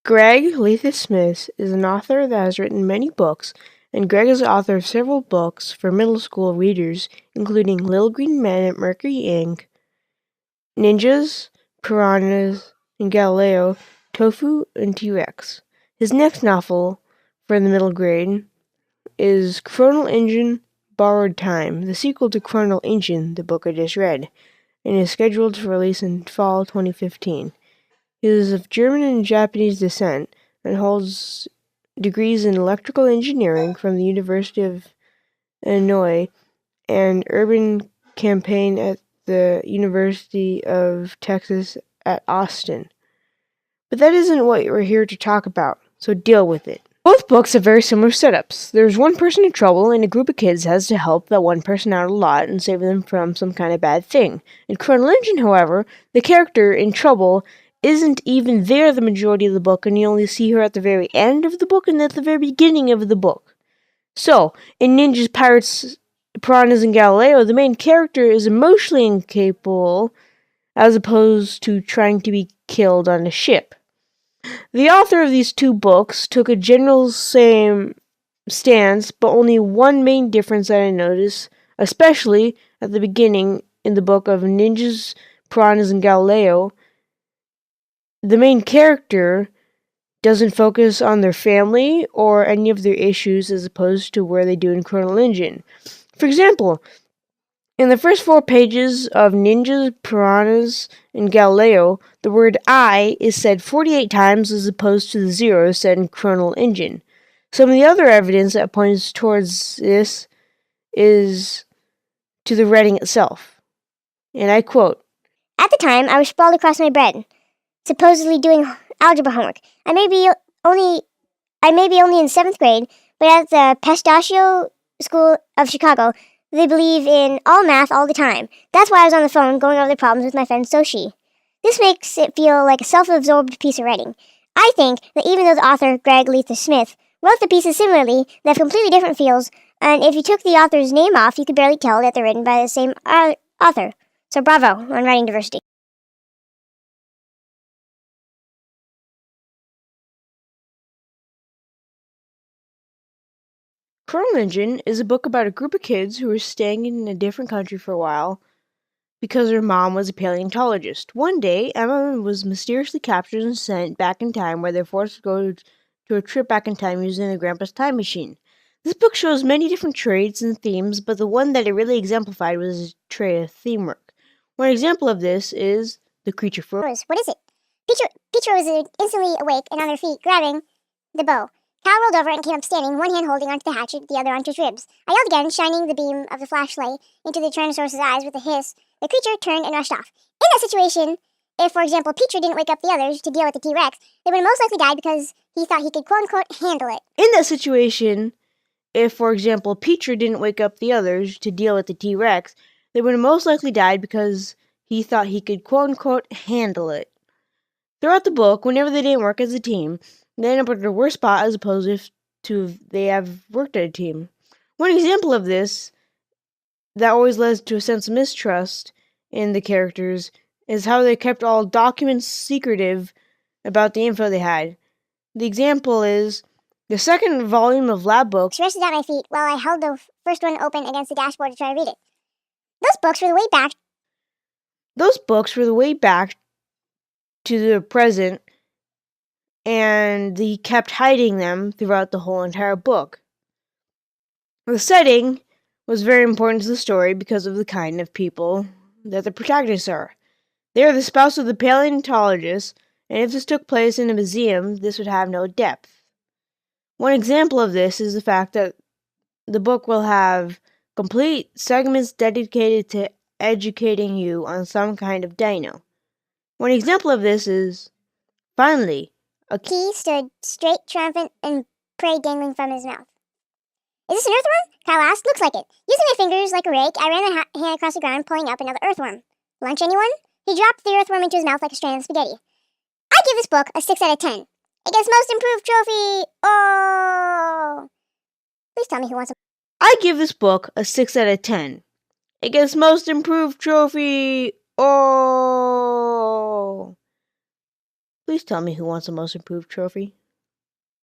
Greg Lathis Smith is an author that has written many books, and Greg is the author of several books for middle school readers, including Little Green Men at Mercury Inc., Ninjas, Piranhas, and Galileo, Tofu, and T-Rex. His next novel for the middle grade is Chronal Engine Borrowed Time, the sequel to Chronal Engine, the book I just read, and is scheduled for release in fall 2015. He is of German and Japanese descent and holds degrees in electrical engineering from the University of Illinois and urban campaign at the University of Texas at Austin. But that isn't what we're here to talk about, so deal with it. Both books have very similar setups. There's one person in trouble, and a group of kids has to help that one person out a lot and save them from some kind of bad thing. In Chronal Engine, however, the character in trouble isn't even there the majority of the book, and you only see her at the very end of the book and at the very beginning of the book. So, in Ninjas, Pirates, Piranhas, and Galileo, the main character is emotionally incapable as opposed to trying to be killed on a ship. The author of these two books took a general same stance, but only one main difference that I noticed, especially at the beginning in the book of Ninjas, Piranhas, and Galileo. The main character doesn't focus on their family or any of their issues as opposed to where they do in Chronal Engine. For example, in the first 4 pages of Ninjas, Piranhas, and Galileo, the word I is said 48 times as opposed to the 0 said in Chronal Engine. Some of the other evidence that points towards this is to the writing itself. And I quote, "At the time, I was sprawled across my bed, supposedly doing algebra homework. I may be only in 7th grade, but at the Pistachio School of Chicago, they believe in all math all the time. That's why I was on the phone going over the problems with my friend Soshi. This makes it feel like a self-absorbed piece of writing. I think that even though the author, Greg Lathis Smith, wrote the pieces similarly, they have completely different feels, and if you took the author's name off, you could barely tell that they're written by the same author. So bravo on writing diversity." Chronal Engine is a book about a group of kids who were staying in a different country for a while because her mom was a paleontologist. One day, Emma was mysteriously captured and sent back in time, where they're forced to go to a trip back in time using their grandpa's time machine. This book shows many different traits and themes, but the one that it really exemplified was a trait of themework. One example of this is the creature froze. What is it? Peach was instantly awake and on her feet, grabbing the bow. Cal rolled over and came up standing, one hand holding onto the hatchet, the other onto his ribs. I yelled again, shining the beam of the flashlight into the Tyrannosaurus's eyes with a hiss. The creature turned and rushed off. In that situation, if, for example, Peach didn't wake up the others to deal with the T-Rex, they would have most likely died because he thought he could quote-unquote handle it. In that situation, if, for example, Peter didn't wake up the others to deal with the T-Rex, they would have most likely died because he thought he could quote-unquote handle it. Throughout the book, whenever they didn't work as a team, they end up at a worse spot as opposed to if they have worked at a team. One example of this that always led to a sense of mistrust in the characters is how they kept all documents secretive about the info they had. The example is the second volume of lab books rested at my feet while I held the first one open against the dashboard to try to read it. Those books were the way back to the present, and he kept hiding them throughout the whole entire book. The setting was very important to the story because of the kind of people that the protagonists are. They are the spouse of the paleontologist, and if this took place in a museum, this would have no depth. One example of this is the fact that the book will have complete segments dedicated to educating you on some kind of dino. One example of this is, finally, a key stood straight, triumphant, and prey dangling from his mouth. "Is this an earthworm?" Kyle asked. "Looks like it." Using my fingers like a rake, I ran the hand across the ground, pulling up another earthworm. "Lunch, anyone?" He dropped the earthworm into his mouth like a strand of spaghetti. I give this book a 6 out of 10. It gets most improved trophy. Oh! Please tell me who wants a... I give this book a 6 out of 10. It gets most improved trophy. Oh! Please tell me who wants the most improved trophy.